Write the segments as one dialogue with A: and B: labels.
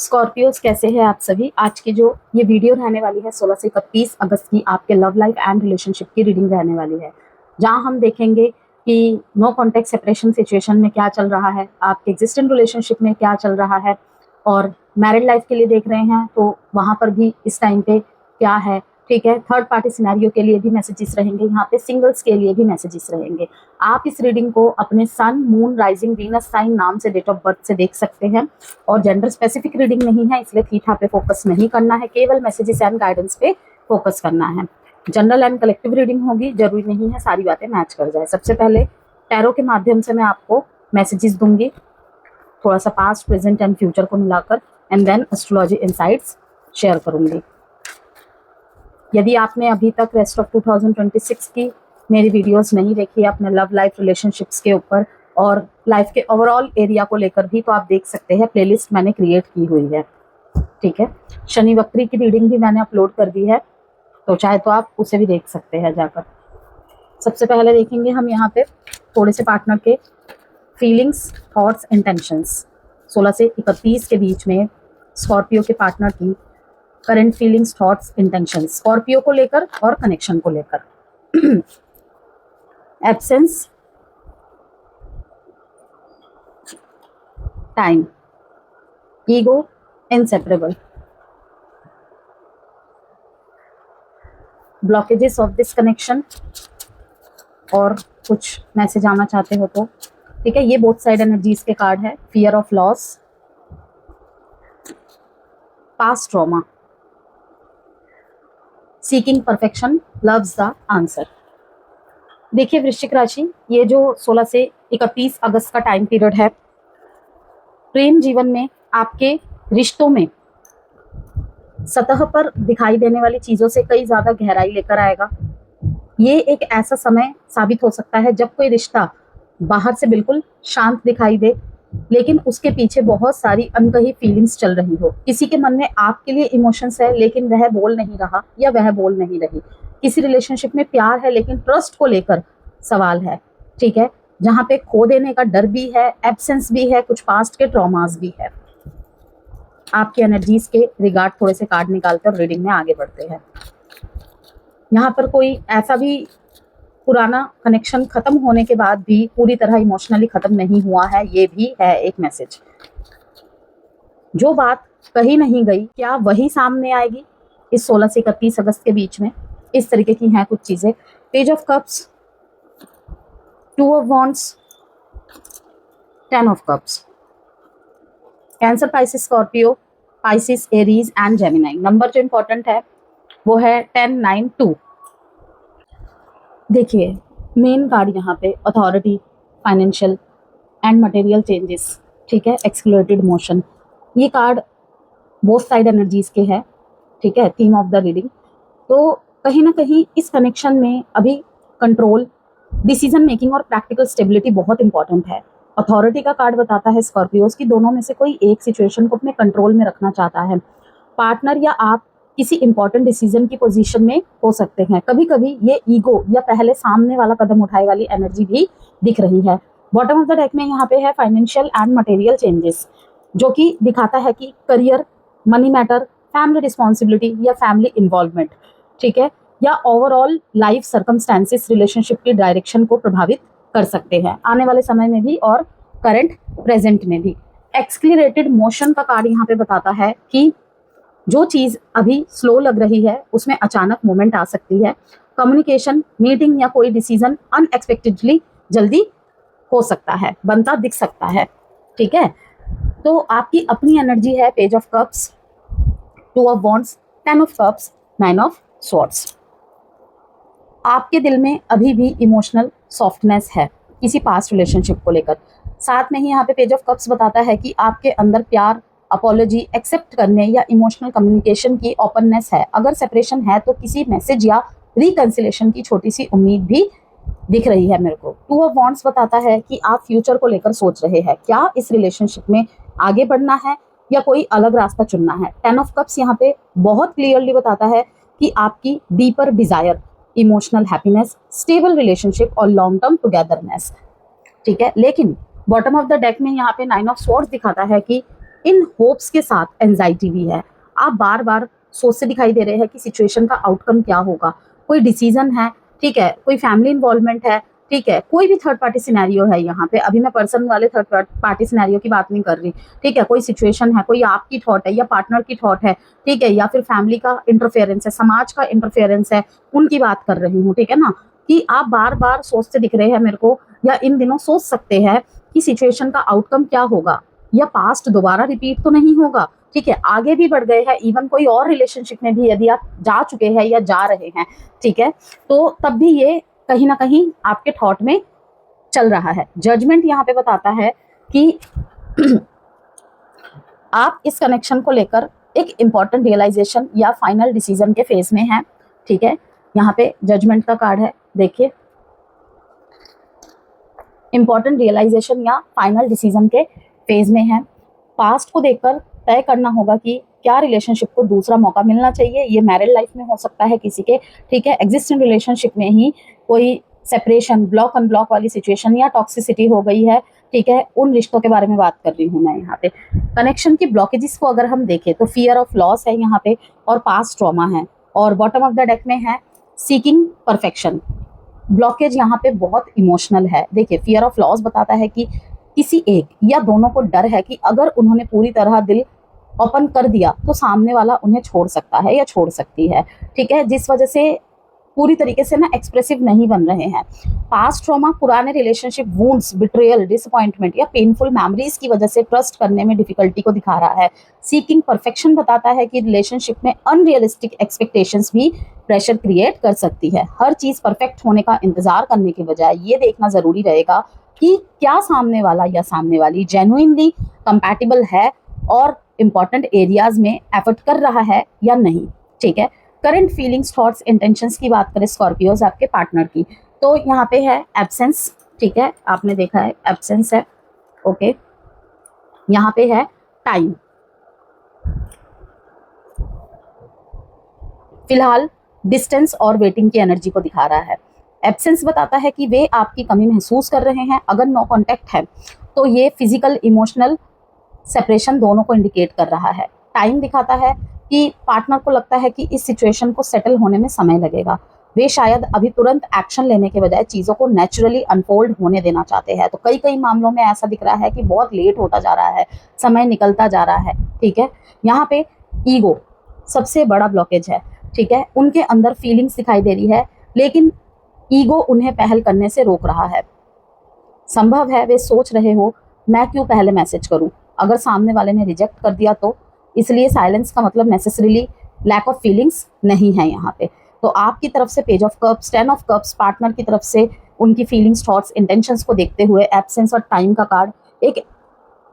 A: Scorpios कैसे हैं आप सभी। आज की जो ये वीडियो रहने वाली है 16 से 31 अगस्त की आपके लव लाइफ एंड रिलेशनशिप की रीडिंग रहने वाली है, जहां हम देखेंगे कि नो कॉन्टेक्ट सेपरेशन सिचुएशन में क्या चल रहा है, आपके एग्जिस्टिंग रिलेशनशिप में क्या चल रहा है, और मैरिड लाइफ के लिए देख रहे हैं तो वहां पर भी इस टाइम पे क्या है। ठीक है, थर्ड पार्टी सिनेरियो के लिए भी मैसेजेस रहेंगे, यहाँ पे सिंगल्स के लिए भी मैसेजेस रहेंगे। आप इस रीडिंग को अपने सन, मून, राइजिंग, वीनस साइन, नाम से, डेट ऑफ बर्थ से देख सकते हैं। और जेंडर स्पेसिफिक रीडिंग नहीं है, इसलिए थीटा पे फोकस नहीं करना है, केवल मैसेजेस एंड गाइडेंस पे फोकस करना है। जनरल एंड कलेक्टिव रीडिंग होगी, जरूरी नहीं है सारी बातें मैच कर जाए। सबसे पहले टैरो के माध्यम से मैं आपको मैसेजेस दूंगी, थोड़ा सा पास्ट, प्रेजेंट एंड फ्यूचर को मिलाकर, and then astrology insights share करूंगी। यदि आपने अभी तक रेस्ट ऑफ 2026 की मेरी वीडियोस नहीं देखी है अपने लव लाइफ रिलेशनशिप्स के ऊपर और लाइफ के ओवरऑल एरिया को लेकर भी, तो आप देख सकते हैं, प्लेलिस्ट मैंने क्रिएट की हुई है। ठीक है, शनि वक्री की रीडिंग भी मैंने अपलोड कर दी है, तो चाहे तो आप उसे भी देख सकते हैं जाकर। सबसे पहले देखेंगे हम यहाँ पे थोड़े से पार्टनर के फीलिंग्स, थॉट्स, इंटेंशंस 16 से 31 के बीच में स्कॉर्पियो के पार्टनर की current feelings, thoughts, intentions Scorpio को लेकर और कनेक्शन को लेकर। Absence, time, ego, inseparable, blockages of this connection, और कुछ मैसेज आना चाहते हो तो ठीक है। ये बोथ साइड एनर्जीज के कार्ड है। Fear of loss, past trauma, seeking perfection, loves the answer. देखिए वृश्चिक राशि, ये जो 16 से 31 अगस्त का टाइम पीरियड है, प्रेम जीवन में आपके रिश्तों में सतह पर दिखाई देने वाली चीजों से कई ज्यादा गहराई लेकर आएगा। ये एक ऐसा समय साबित हो सकता है जब कोई रिश्ता बाहर से बिल्कुल शांत दिखाई दे, लेकिन उसके पीछे बहुत सारी अनकही फीलिंग्स चल रही हो। किसी के मन में आपके लिए इमोशंस है लेकिन वह बोल नहीं रहा या वह बोल नहीं रही। किसी रिलेशनशिप में प्यार है लेकिन ट्रस्ट को लेकर सवाल है। ठीक है, जहां पे खो देने का डर भी है, एब्सेंस भी है, कुछ पास्ट के ट्रॉमास भी है। आपकी एनर्जीज के रिगार्ड थोड़े से कार्ड निकालते और रीडिंग में आगे बढ़ते हैं। यहाँ पर कोई ऐसा भी पुराना कनेक्शन खत्म होने के बाद भी पूरी तरह इमोशनली खत्म नहीं हुआ है, ये भी है एक मैसेज। जो बात कही नहीं गई, क्या वही सामने आएगी इस 16 से 31 अगस्त के बीच में? इस तरीके की हैं कुछ चीजें। Page of cups, 2 of wands, 10 of cups. Cancer, Pisces, Scorpio, Pisces, Aries and Gemini. Number जो इंपॉर्टेंट है वो है 10, 9, 2। देखिए मेन कार्ड यहाँ पे authority, financial and material changes. ठीक है, एक्सक्लूडेड मोशन, ये कार्ड बोथ साइड एनर्जीज के है। ठीक है, थीम ऑफ द रीडिंग। तो कहीं ना कहीं इस कनेक्शन में अभी कंट्रोल, डिसीजन मेकिंग और प्रैक्टिकल स्टेबिलिटी बहुत इंपॉर्टेंट है। अथॉरिटी का कार्ड बताता है स्कॉर्पियोज की दोनों में से कोई एक सिचुएशन को अपने कंट्रोल में रखना चाहता है। पार्टनर या आप किसी इंपॉर्टेंट डिसीजन की पोजीशन में हो सकते हैं। कभी कभी ये ईगो या पहले सामने वाला कदम उठाए वाली एनर्जी भी दिख रही है। बॉटम ऑफ द डेक में यहाँ पे है फाइनेंशियल एंड मटेरियल चेंजेस, जो कि दिखाता है कि career, money matter, family responsibility या फैमिली इन्वॉल्वमेंट। ठीक है, या ओवरऑल लाइफ सर्कमस्टेंसेस रिलेशनशिप की डायरेक्शन को प्रभावित कर सकते हैं आने वाले समय में भी और करंट प्रेजेंट में भी। एक्सक्लरेटेड मोशन का कार्ड यहाँ पे बताता है कि जो चीज अभी स्लो लग रही है उसमें अचानक मूवमेंट आ सकती है। कम्युनिकेशन, मीटिंग या कोई डिसीजन अनएक्सपेक्टेडली जल्दी हो सकता है, बनता दिख सकता है। ठीक है, तो आपकी अपनी एनर्जी है page of cups, 2 of wands, 10 of cups, 9 of swords. आपके दिल में अभी भी इमोशनल सॉफ्टनेस है किसी पास्ट रिलेशनशिप को लेकर। साथ में ही यहाँ पे पेज ऑफ कप्स बताता है कि आपके अंदर प्यार, अपॉलॉजी, एक्सेप्ट करने या इमोशनल कम्युनिकेशन की ओपननेस है। अगर सेपरेशन है तो किसी मैसेज या रिकंसिलेशन की छोटी सी उम्मीद भी दिख रही है मेरे को। 2 ऑफ वॉन्ड्स बताता है कि आप फ्यूचर को लेकर सोच रहे हैं, क्या इस रिलेशनशिप में आगे बढ़ना है या कोई अलग रास्ता चुनना है। 10 ऑफ कप्स यहाँ पे बहुत क्लियरली बताता है कि आपकी deeper desire, emotional happiness, stable relationship और लॉन्ग टर्म टुगेदरनेस। ठीक है, लेकिन बॉटम ऑफ द डेक में यहाँ पे 9 ऑफ स्वॉर्ड्स दिखाता है कि इन होप्स के साथ एंजाइटी भी है। आप बार बार सोचते दिखाई दे रहे हैं कि सिचुएशन का आउटकम क्या होगा, कोई डिसीजन है, ठीक है, कोई फैमिली इन्वॉल्वमेंट है, ठीक है, कोई भी थर्ड पार्टी सिनेरियो है यहाँ पे। अभी मैं पर्सन वाले थर्ड पार्टी सिनेरियो की बात नहीं कर रही, ठीक है, कोई सिचुएशन है, कोई आपकी थॉट है या पार्टनर की थॉट है, ठीक है, या फिर फैमिली का इंटरफेरेंस है, समाज का इंटरफेरेंस है, उनकी बात कर रही हूँ, ठीक है ना, कि आप बार बार सोचते दिख रहे हैं मेरे को, या इन दिनों सोच सकते हैं कि सिचुएशन का आउटकम क्या होगा, या पास्ट दोबारा रिपीट तो नहीं होगा, ठीक है, आगे भी बढ़ गए हैं, इवन कोई और रिलेशनशिप में भी यदि आप जा चुके हैं या जा रहे हैं, ठीक है, तो तब भी ये कहीं ना कहीं आपके थॉट में चल रहा है। जजमेंट यहाँ पे बताता है कि आप इस कनेक्शन को लेकर एक इंपॉर्टेंट रियलाइजेशन या फाइनल डिसीजन के फेज में हैं, ठीक है। यहाँ पे जजमेंट का कार्ड है, देखिए, इंपॉर्टेंट रियलाइजेशन या फाइनल डिसीजन के फेज में है। पास्ट को देखकर तय करना होगा कि क्या रिलेशनशिप को दूसरा मौका मिलना चाहिए। ये मैरिड लाइफ में हो सकता है किसी के, ठीक है, एग्जिस्टिंग रिलेशनशिप में ही कोई सेपरेशन, ब्लॉक अनब्लॉक वाली सिचुएशन या टॉक्सिसिटी हो गई है, ठीक है, उन रिश्तों के बारे में बात कर रही हूँ मैं यहाँ पे। कनेक्शन की ब्लॉकेजेस को अगर हम देखें तो फियर ऑफ लॉस है यहाँ पे, और पास्ट ट्रॉमा है, और बॉटम ऑफ द डेक में है सीकिंग परफेक्शन। ब्लॉकेज यहाँ पे बहुत इमोशनल है। देखिए, फियर ऑफ लॉस बताता है कि किसी एक या दोनों को डर है कि अगर उन्होंने पूरी तरह दिल ओपन कर दिया तो सामने वाला उन्हें छोड़ सकता है या छोड़ सकती है, ठीक है, जिस वजह से पूरी तरीके से ना एक्सप्रेसिव नहीं बन रहे हैं। पास्ट ट्रॉमा पुराने रिलेशनशिप वुंड्स, बिट्रेयल, डिसअपॉइंटमेंट या पेनफुल मेमोरीज की वजह से ट्रस्ट करने में डिफिकल्टी को दिखा रहा है। सीकिंग परफेक्शन बताता है कि रिलेशनशिप में अनरियलिस्टिक एक्सपेक्टेशंस भी प्रेशर क्रिएट कर सकती है। हर चीज परफेक्ट होने का इंतजार करने के बजाय ये देखना जरूरी रहेगा कि क्या सामने वाला या सामने वाली जेन्युइनली कंपैटिबल है और इंपॉर्टेंट एरियाज में एफर्ट कर रहा है या नहीं, ठीक है। करंट फीलिंग्स, थॉट्स, इंटेंशंस की बात करें स्कॉर्पियोज आपके पार्टनर की, तो यहाँ पे है एब्सेंस, ठीक है, आपने देखा है एब्सेंस है, ओके। यहाँ पे है टाइम, फिलहाल डिस्टेंस और वेटिंग की एनर्जी को दिखा रहा है। एब्सेंस बताता है कि वे आपकी कमी महसूस कर रहे हैं। अगर नो कॉन्टेक्ट है तो ये फिजिकल, इमोशनल सेपरेशन दोनों को इंडिकेट कर रहा है। टाइम दिखाता है कि पार्टनर को लगता है कि इस सिचुएशन को सेटल होने में समय लगेगा। वे शायद अभी तुरंत एक्शन लेने के बजाय चीज़ों को नेचुरली अनफोल्ड होने देना चाहते हैं। तो कई कई मामलों में ऐसा दिख रहा है कि बहुत लेट होता जा रहा है, समय निकलता जा रहा है, ठीक है। यहाँ पे ईगो सबसे बड़ा ब्लॉकेज है, ठीक है। उनके अंदर फीलिंग्स दिखाई दे रही है, लेकिन ईगो उन्हें पहल करने से रोक रहा है। संभव है वे सोच रहे हो, मैं क्यों पहले मैसेज करूं, अगर सामने वाले ने रिजेक्ट कर दिया तो। इसलिए साइलेंस का मतलब नेसेसरीली लैक ऑफ फीलिंग्स नहीं है यहाँ पे। तो आपकी तरफ से page of cups, 10 of cups, partner की तरफ से उनकी फीलिंग्स, थॉट्स, इंटेंशंस को देखते हुए एब्सेंस और टाइम का कार्ड एक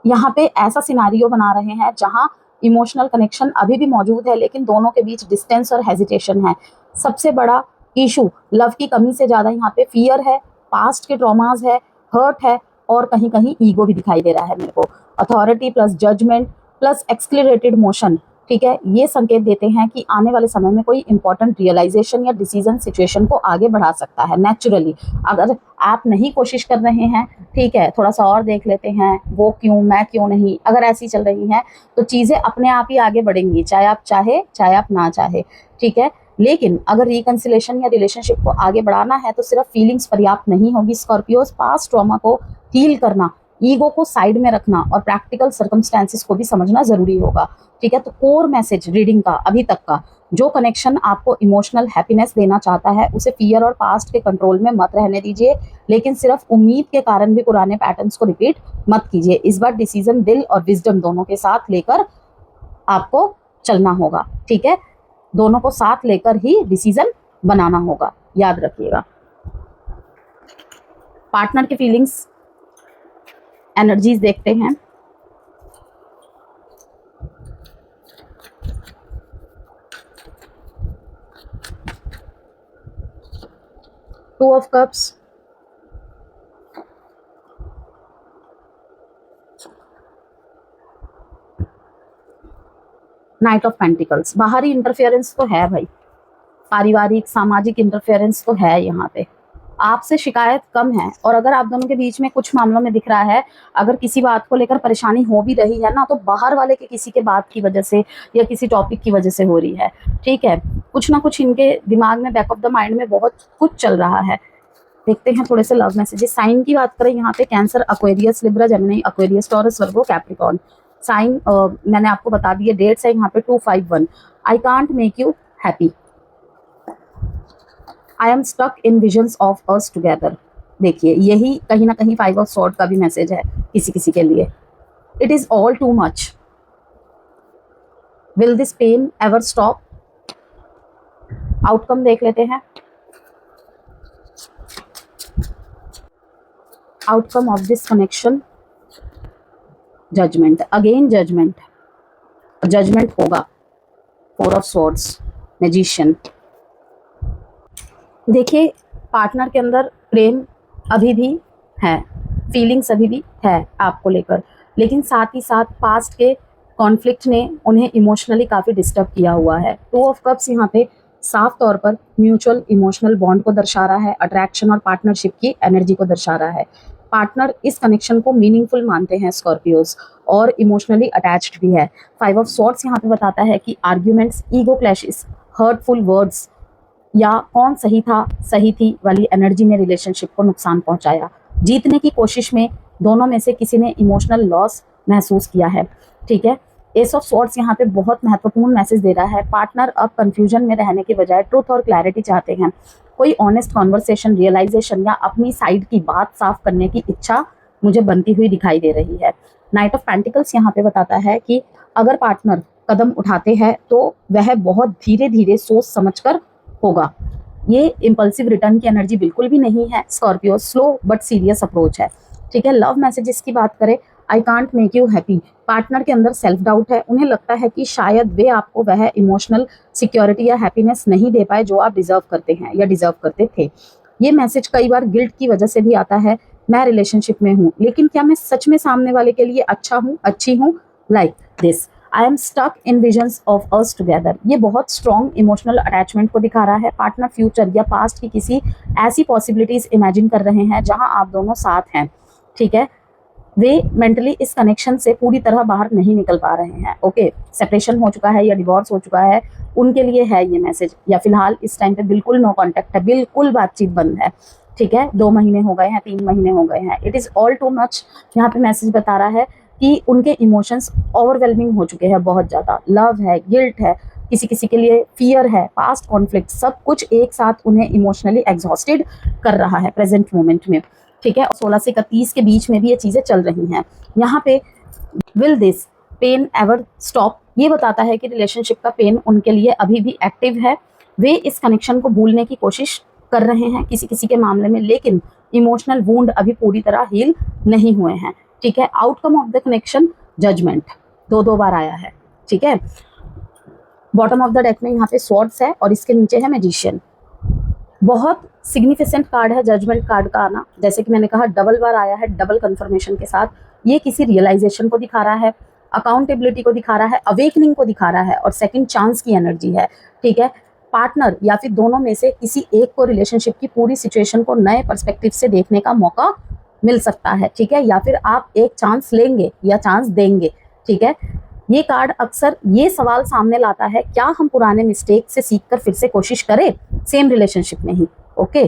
A: यहाँ पे ऐसा सिनारियो बना रहे हैं जहाँ इमोशनल कनेक्शन अभी भी मौजूद है, लेकिन दोनों के बीच डिस्टेंस और हेजिटेशन है। सबसे बड़ा इशू लव की कमी से ज़्यादा यहाँ पे फियर है, पास्ट के ट्रॉमास है, हर्ट है, और कहीं कहीं ईगो भी दिखाई दे रहा है मेरे को। Authority plus judgement plus accelerated motion, ठीक है, ये संकेत देते हैं कि आने वाले समय में कोई इंपॉर्टेंट रियलाइजेशन या डिसीजन सिचुएशन को आगे बढ़ा सकता है नेचुरली। अगर आप नहीं कोशिश कर रहे हैं, ठीक है, थोड़ा सा और देख लेते हैं, वो क्यों, मैं क्यों नहीं, अगर ऐसी चल रही हैं तो चीज़ें अपने आप ही आगे बढ़ेंगी, चाहे आप चाहे चाहे आप ना चाहे, ठीक है। लेकिन अगर रिकंसिलेशन या रिलेशनशिप को आगे बढ़ाना है तो सिर्फ फीलिंग्स पर्याप्त नहीं होगी। स्कॉर्पियोज, पास्ट ट्रॉमा को हील करना, ईगो को साइड में रखना और प्रैक्टिकल सर्कमस्टेंसेस को भी समझना जरूरी होगा, ठीक है। तो कोर मैसेज रीडिंग का अभी तक का, जो कनेक्शन आपको इमोशनल हैप्पीनेस देना चाहता है उसे फियर और पास्ट के कंट्रोल में मत रहने दीजिए, लेकिन सिर्फ उम्मीद के कारण भी पुराने पैटर्न्स को रिपीट मत कीजिए। इस बार डिसीजन दिल और विजडम दोनों के साथ लेकर आपको चलना होगा, ठीक है। दोनों को साथ लेकर ही डिसीजन बनाना होगा, याद रखिएगा। पार्टनर की फीलिंग्स, एनर्जीज देखते हैं। Two of cups, night of pentacles. बाहरी इंटरफेरेंस तो है भाई, पारिवारिक सामाजिक इंटरफेरेंस तो है यहाँ पे, आपसे शिकायत कम है, और अगर आप दोनों के बीच में कुछ मामलों में दिख रहा है, अगर किसी बात को लेकर परेशानी हो भी रही है ना, तो बाहर वाले के किसी के बात की वजह से या किसी टॉपिक की वजह से हो रही है। ठीक है, कुछ ना कुछ इनके दिमाग में, बैक ऑफ द माइंड में बहुत कुछ चल रहा है। देखते हैं थोड़े से लव मैसेजेस। साइन की बात करें यहाँ पे Cancer, Aquarius, Libra, Gemini, Aquarius, Taurus, Virgo, Capricorn. Sign मैंने आपको बता दिए, डेट्स है यहाँ पे 251। I can't make you happy, I am stuck in visions of us together. देखिए, यही कहीं ना कहीं 5 ऑफ सॉर्ड का भी मैसेज है किसी किसी के लिए। It is all too much, will this pain ever stop. Outcome देख लेते हैं। Outcome of this connection, judgement, again judgement, judgement होगा। 4 ऑफ सॉर्ड्स, मैजिशियन। देखिए, पार्टनर के अंदर प्रेम अभी भी है, फीलिंग्स अभी भी है आपको लेकर, लेकिन साथ ही साथ पास्ट के कॉन्फ्लिक्ट ने उन्हें इमोशनली काफ़ी डिस्टर्ब किया हुआ है। 2 ऑफ कप्स यहाँ पे साफ तौर पर म्यूचुअल इमोशनल बॉन्ड को दर्शा रहा है, अट्रैक्शन और पार्टनरशिप की एनर्जी को दर्शा रहा है। पार्टनर इस कनेक्शन को मीनिंगफुल मानते हैं स्कॉर्पियोज, और इमोशनली अटैच्ड भी है। 5 ऑफ सॉर्ड्स यहाँ पे बताता है कि arguments, ego clashes, hurtful words या कौन सही था सही थी वाली एनर्जी ने रिलेशनशिप को नुकसान पहुंचाया। जीतने की कोशिश में दोनों में से किसी ने इमोशनल लॉस महसूस किया है। ठीक है, एस ऑफ सॉर्ड्स यहाँ पे बहुत महत्वपूर्ण मैसेज दे रहा है। पार्टनर अब कंफ्यूजन में रहने के बजाय ट्रूथ और क्लैरिटी चाहते हैं। कोई ऑनेस्ट कॉन्वर्सेशन, रियलाइजेशन या अपनी साइड की बात साफ करने की इच्छा मुझे बनती हुई दिखाई दे रही है। नाइट ऑफ पेंटिकल्स यहाँ पे बताता है कि अगर पार्टनर कदम उठाते हैं तो वह बहुत धीरे धीरे सोच समझकर होगा। ये इम्पल्सिव रिटर्न की एनर्जी बिल्कुल भी नहीं है Scorpio, slow but serious approach है। ठीक है, लव मैसेजेस की बात करें, आई can't make you happy. Partner के अंदर सेल्फ डाउट है, उन्हें लगता है कि शायद वे आपको वह इमोशनल सिक्योरिटी या हैप्पीनेस नहीं दे पाए जो आप डिजर्व करते हैं या डिजर्व करते थे। ये मैसेज कई बार गिल्ट की वजह से भी आता है। मैं रिलेशनशिप में हूँ, लेकिन क्या मैं सच में सामने वाले के लिए अच्छा हूँ, अच्छी हूँ? Like this, I am stuck in visions of us together. ये बहुत स्ट्रॉन्ग इमोशनल अटैचमेंट को दिखा रहा है। पार्टनर फ्यूचर या पास्ट की किसी ऐसी पॉसिबिलिटीज इमेजिन कर रहे हैं जहां आप दोनों साथ हैं। ठीक है, वे मेंटली इस कनेक्शन से पूरी तरह बाहर नहीं निकल पा रहे हैं। ओके, सेपरेशन हो चुका है या डिवोर्स हो चुका है, उनके लिए है ये मैसेज। या फिलहाल इस टाइम पे बिल्कुल नो कॉन्टेक्ट है, बिल्कुल बातचीत बंद है। ठीक है, 2 महीने हो गए हैं, 3 महीने हो गए हैं। It is all too much. यहाँ पे मैसेज बता रहा है कि उनके इमोशंस ओवरवेलमिंग हो चुके हैं बहुत ज़्यादा। लव है, गिल्ट है, किसी किसी के लिए फियर है, पास्ट कॉन्फ्लिक्ट, सब कुछ एक साथ उन्हें इमोशनली एग्जॉस्टेड कर रहा है प्रेजेंट मोमेंट में। ठीक है, 16 से 31 के बीच में भी ये चीज़ें चल रही हैं। यहाँ पे will this pain ever stop, ये बताता है कि रिलेशनशिप का पेन उनके लिए अभी भी एक्टिव है। वे इस कनेक्शन को भूलने की कोशिश कर रहे हैं किसी किसी के मामले में, लेकिन इमोशनल वुंड अभी पूरी तरह हील नहीं हुए हैं। ठीक है, outcome of the connection, judgement, 2 बार आया है। ठीक है, बॉटम ऑफ द डेक में यहाँ पे स्वॉर्ड्स है और इसके नीचे है मैजिशियन। बहुत सिग्निफिकेंट कार्ड है जजमेंट कार्ड का आना। जैसे कि मैंने कहा, डबल बार आया है, डबल कंफर्मेशन के साथ। ये किसी रियलाइजेशन को दिखा रहा है, अकाउंटेबिलिटी को दिखा रहा है, अवेकनिंग को दिखा रहा है, और सेकंड चांस की एनर्जी है। ठीक है, पार्टनर या फिर दोनों में से किसी एक को रिलेशनशिप की पूरी सिचुएशन को नए पर्सपेक्टिव से देखने का मौका मिल सकता है। ठीक है, या फिर आप एक चांस लेंगे या चांस देंगे। ठीक है, ये कार्ड अक्सर ये सवाल सामने लाता है, क्या हम पुराने मिस्टेक से सीखकर फिर से कोशिश करें सेम रिलेशनशिप में ही? ओके,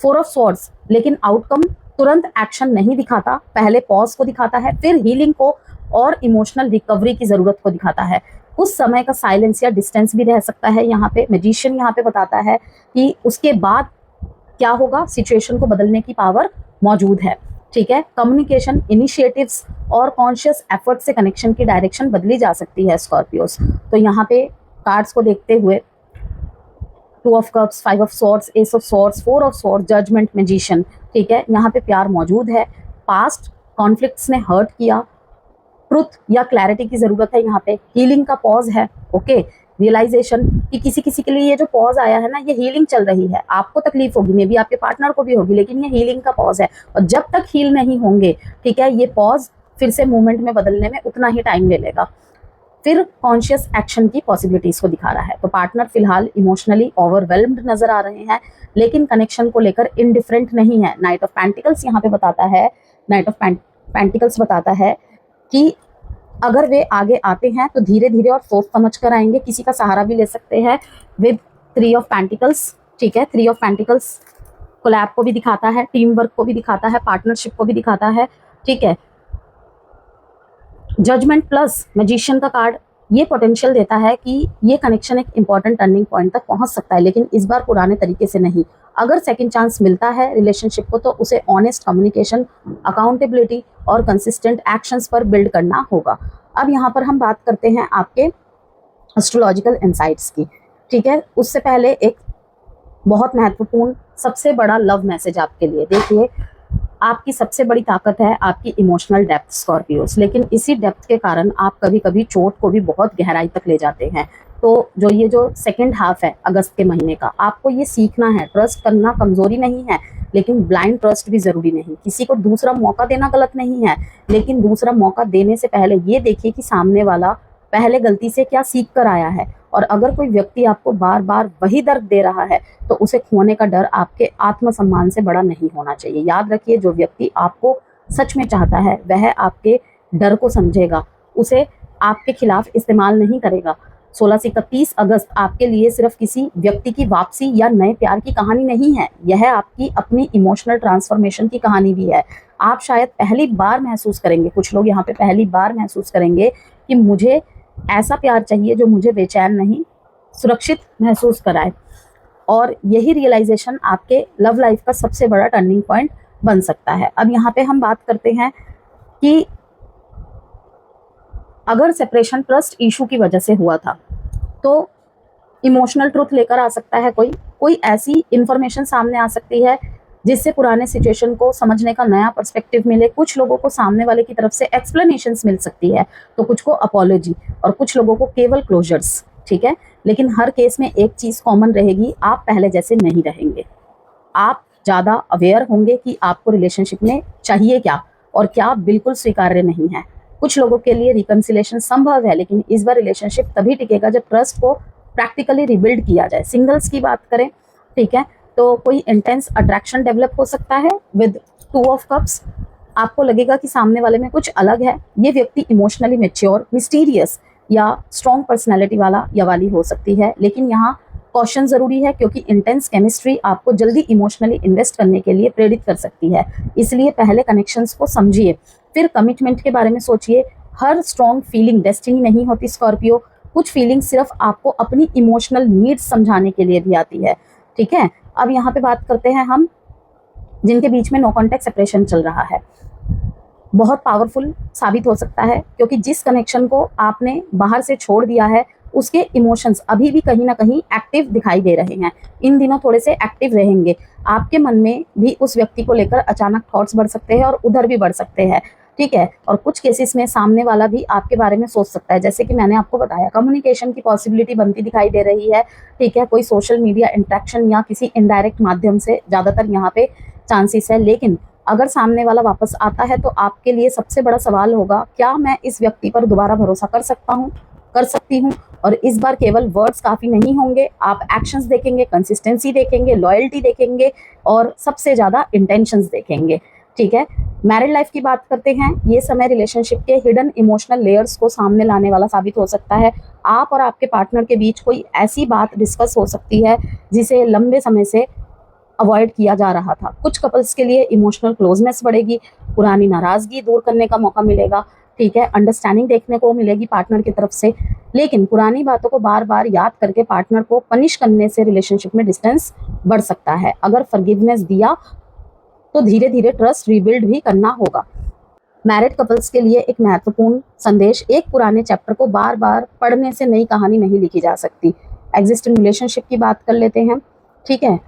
A: 4 ऑफ स्वॉर्ड्स, लेकिन आउटकम तुरंत एक्शन नहीं दिखाता, पहले पॉज को दिखाता है, फिर हीलिंग को और इमोशनल रिकवरी की जरूरत को दिखाता है। कुछ समय का साइलेंस या डिस्टेंस भी रह सकता है। यहाँ पे मैजिशियन यहाँ पे बताता है कि उसके बाद क्या होगा, सिचुएशन को बदलने की पावर मौजूद है। ठीक है, कम्युनिकेशन, इनिशिएटिव्स और कॉन्शियस एफर्ट से कनेक्शन की डायरेक्शन बदली जा सकती है स्कॉर्पियोस। तो यहाँ पे कार्ड्स को देखते हुए 2 of cups, 5 of swords, ace of swords, 4 of swords, judgement, magician. ठीक है, यहाँ पे प्यार मौजूद है, पास्ट कॉन्फ्लिक्ट्स ने हर्ट किया, ट्रुथ या क्लैरिटी की जरूरत है। यहाँ पे हीलिंग का पॉज है। ओके, रियलाइजेशन कि किसी किसी के लिए ये जो पॉज आया है ना, ये हीलिंग चल रही है। आपको तकलीफ होगी, मे बी आपके पार्टनर को भी होगी, लेकिन ये हीलिंग का पॉज है। और जब तक हील नहीं होंगे, ठीक है, ये पॉज फिर से मूवमेंट में बदलने में उतना ही टाइम ले लेगा। फिर कॉन्शियस एक्शन की पॉसिबिलिटीज को दिखा रहा है। तो पार्टनर फिलहाल इमोशनली ओवरवेल्म्ड नजर आ रहे हैं, लेकिन कनेक्शन को लेकर इनडिफरेंट नहीं है। नाइट ऑफ पेंटिकल्स यहाँ पे बताता है, नाइट ऑफ पेंटिकल्स बताता है कि अगर वे आगे आते हैं तो धीरे धीरे और सोच समझ कर आएंगे, किसी का सहारा भी ले सकते हैं। विद 3 ऑफ पेंटिकल्स, ठीक है, 3 ऑफ पेंटिकल्स कोलैब को भी दिखाता है, टीम वर्क को भी दिखाता है, पार्टनरशिप को भी दिखाता है, ठीक है। जजमेंट प्लस मैजिशियन का कार्ड ये पोटेंशियल देता है कि ये कनेक्शन एक इंपॉर्टेंट टर्निंग पॉइंट तक पहुंच सकता है, लेकिन इस बार पुराने तरीके से नहीं। अगर सेकंड चांस मिलता है रिलेशनशिप को तो उसे ऑनेस्ट कम्युनिकेशन, अकाउंटेबिलिटी और कंसिस्टेंट एक्शंस पर बिल्ड करना होगा। अब यहाँ पर हम बात करते हैं आपके एस्ट्रोलॉजिकल इंसाइट्स की, ठीक है। उससे पहले एक बहुत महत्वपूर्ण सबसे बड़ा लव मैसेज आपके लिए। देखिए, आपकी सबसे बड़ी ताकत है आपकी इमोशनल डेप्थ स्कॉर्पियोस, लेकिन इसी डेप्थ के कारण आप कभी कभी चोट को भी बहुत गहराई तक ले जाते हैं। तो जो सेकंड हाफ है अगस्त के महीने का, आपको ये सीखना है, ट्रस्ट करना कमजोरी नहीं है, लेकिन ब्लाइंड ट्रस्ट भी जरूरी नहीं। किसी को दूसरा मौका देना गलत नहीं है, लेकिन दूसरा मौका देने से पहले ये देखिए कि सामने वाला पहले गलती से क्या सीख कर आया है। और अगर कोई व्यक्ति आपको बार बार वही दर्द दे रहा है तो उसे खोने का डर आपके आत्मसम्मान से बड़ा नहीं होना चाहिए। याद रखिए, जो व्यक्ति आपको सच में चाहता है वह आपके डर को समझेगा, उसे आपके खिलाफ इस्तेमाल नहीं करेगा। 16 से 31 अगस्त आपके लिए सिर्फ किसी व्यक्ति की वापसी या नए प्यार की कहानी नहीं है, यह आपकी अपनी इमोशनल ट्रांसफॉर्मेशन की कहानी भी है। आप शायद पहली बार महसूस करेंगे, कुछ लोग यहाँ पे पहली बार महसूस करेंगे कि मुझे ऐसा प्यार चाहिए जो मुझे बेचैन नहीं, सुरक्षित महसूस कराए। और यही रियलाइजेशन आपके लव लाइफ का सबसे बड़ा टर्निंग पॉइंट बन सकता है। अब यहाँ पे हम बात करते हैं कि अगर सेपरेशन ट्रस्ट इशू की वजह से हुआ था तो इमोशनल ट्रुथ लेकर आ सकता है, कोई ऐसी इंफॉर्मेशन सामने आ सकती है जिससे पुराने सिचुएशन को समझने का नया पर्सपेक्टिव मिले। कुछ लोगों को सामने वाले की तरफ से एक्सप्लेनेशंस मिल सकती है, तो कुछ को अपॉलॉजी और कुछ लोगों को केवल क्लोजर्स, ठीक है। लेकिन हर केस में एक चीज कॉमन रहेगी, आप पहले जैसे नहीं रहेंगे। आप ज्यादा अवेयर होंगे कि आपको रिलेशनशिप में चाहिए क्या और क्या बिल्कुल स्वीकार्य नहीं है। कुछ लोगों के लिए रिकंसिलेशन संभव है, लेकिन इस बार रिलेशनशिप तभी टिकेगा जब ट्रस्ट को प्रैक्टिकली रिबिल्ड किया जाए। सिंगल्स की बात करें, ठीक है, तो कोई इंटेंस अट्रैक्शन डेवलप हो सकता है विद 2 ऑफ कप्स। आपको लगेगा कि सामने वाले में कुछ अलग है। ये व्यक्ति इमोशनली मैच्योर, मिस्टीरियस या स्ट्रॉन्ग पर्सनैलिटी वाला या वाली हो सकती है, लेकिन यहाँ कॉशन जरूरी है क्योंकि इंटेंस केमिस्ट्री आपको जल्दी इमोशनली इन्वेस्ट करने के लिए प्रेरित कर सकती है। इसलिए पहले कनेक्शंस को समझिए, फिर कमिटमेंट के बारे में सोचिए। हर स्ट्रॉन्ग फीलिंग डेस्टिनी नहीं होती स्कॉर्पियो, कुछ फीलिंग सिर्फ आपको अपनी इमोशनल नीड्स समझाने के लिए भी आती है, ठीक है। अब यहाँ पे बात करते हैं हम जिनके बीच में नो कॉन्टैक्ट सेपरेशन चल रहा है। बहुत पावरफुल साबित हो सकता है क्योंकि जिस कनेक्शन को आपने बाहर से छोड़ दिया है उसके इमोशंस अभी भी कहीं ना कहीं एक्टिव दिखाई दे रहे हैं। इन दिनों थोड़े से एक्टिव रहेंगे। आपके मन में भी उस व्यक्ति को लेकर अचानक थॉट्स बढ़ सकते हैं और उधर भी बढ़ सकते हैं, ठीक है। और कुछ केसेस में सामने वाला भी आपके बारे में सोच सकता है, जैसे कि मैंने आपको बताया कम्युनिकेशन की पॉसिबिलिटी बनती दिखाई दे रही है, ठीक है। कोई सोशल मीडिया इंटरेक्शन या किसी इनडायरेक्ट माध्यम से ज़्यादातर यहाँ पे चांसेस है। लेकिन अगर सामने वाला वापस आता है तो आपके लिए सबसे बड़ा सवाल होगा, क्या मैं इस व्यक्ति पर दोबारा भरोसा कर सकती हूँ। और इस बार केवल वर्ड्स काफ़ी नहीं होंगे, आप एक्शंस देखेंगे, कंसिस्टेंसी देखेंगे, लॉयल्टी देखेंगे और सबसे ज़्यादा इंटेंशंस देखेंगे, ठीक है। मैरिड लाइफ की बात करते हैं। ये समय रिलेशनशिप के हिडन इमोशनल लेयर्स को सामने लाने वाला साबित हो सकता है। आप और आपके पार्टनर के बीच कोई ऐसी बात डिस्कस हो सकती है जिसे लंबे समय से अवॉइड किया जा रहा था। कुछ कपल्स के लिए इमोशनल क्लोजनेस बढ़ेगी, पुरानी नाराजगी दूर करने का मौका मिलेगा, ठीक है। अंडरस्टैंडिंग देखने को मिलेगी पार्टनर की तरफ से। लेकिन पुरानी बातों को बार बार याद करके पार्टनर को पनिश करने से रिलेशनशिप में डिस्टेंस बढ़ सकता है। अगर फॉरगिवनेस दिया तो धीरे धीरे ट्रस्ट रीबिल्ड भी करना होगा। मैरिड कपल्स के लिए एक महत्वपूर्ण संदेश, एक पुराने चैप्टर को बार बार पढ़ने से नई कहानी नहीं लिखी जा सकती। एग्जिस्टिंग रिलेशनशिप की बात कर लेते हैं, ठीक है।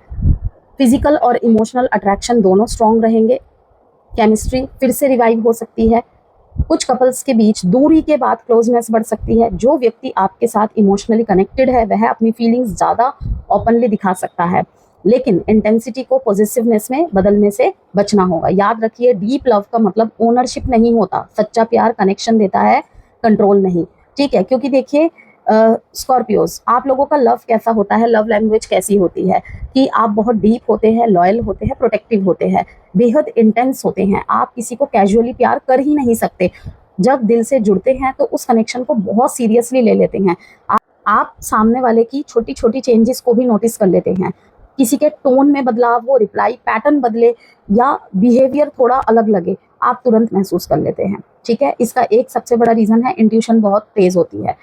A: फिजिकल और इमोशनल अट्रैक्शन दोनों स्ट्रॉन्ग रहेंगे, केमिस्ट्री फिर से रिवाइव हो सकती है। कुछ कपल्स के बीच दूरी के बाद क्लोजनेस बढ़ सकती है। जो व्यक्ति आपके साथ इमोशनली कनेक्टेड है वह अपनी फीलिंग्स ज़्यादा ओपनली दिखा सकता है, लेकिन इंटेंसिटी को पॉजिटिवनेस में बदलने से बचना होगा। याद रखिए, डीप लव का मतलब ओनरशिप नहीं होता। सच्चा प्यार कनेक्शन देता है, कंट्रोल नहीं। ठीक है, क्योंकि देखिए स्कॉर्पियोज, आप लोगों का लव कैसा होता है, लव लैंग्वेज कैसी होती है कि आप बहुत डीप होते हैं, लॉयल होते हैं, प्रोटेक्टिव होते हैं, बेहद इंटेंस होते हैं, आप किसी को कैजुअली प्यार कर ही नहीं सकते। जब दिल से जुड़ते हैं तो उस कनेक्शन को बहुत सीरियसली ले लेते हैं। आप सामने वाले की छोटी छोटी चेंजेस को भी नोटिस कर लेते हैं, किसी के टोन में बदलाव हो, रिप्लाई पैटर्न बदले या बिहेवियर थोड़ा अलग लगे, आप तुरंत महसूस कर लेते हैं। ठीक है, इसका एक सबसे बड़ा रीजन है इंट्यूशन बहुत तेज होती है।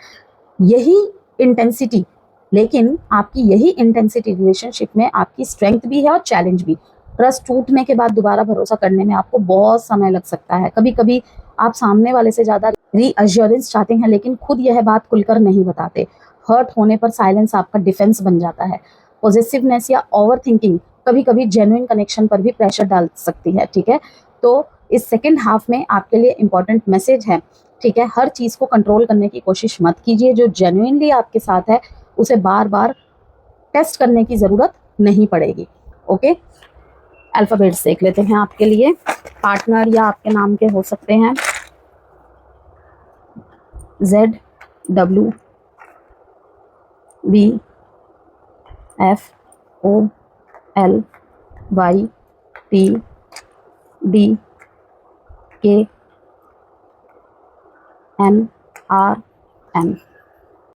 A: यही इंटेंसिटी, लेकिन आपकी यही इंटेंसिटी रिलेशनशिप में आपकी स्ट्रेंथ भी है और चैलेंज भी। ट्रस्ट टूटने के बाद दोबारा भरोसा करने में आपको बहुत समय लग सकता है। कभी कभी आप सामने वाले से ज़्यादा रीअश्योरेंस चाहते हैं, लेकिन खुद यह बात खुलकर नहीं बताते। हर्ट होने पर साइलेंस आपका डिफेंस बन जाता है। पॉजिटिवनेस या ओवर थिंकिंग कभी कभी जेन्युइन कनेक्शन पर भी प्रेशर डाल सकती है। ठीक है, तो इस सेकेंड हाफ में आपके लिए इंपॉर्टेंट मैसेज है। ठीक है, हर चीज़ को कंट्रोल करने की कोशिश मत कीजिए। जो जेन्युइनली आपके साथ है उसे बार बार टेस्ट करने की ज़रूरत नहीं पड़ेगी। ओके, अल्फ़ाबेट्स देख लेते हैं आपके लिए। पार्टनर या आपके नाम के हो सकते हैं ZWBFOLYTDKNRN।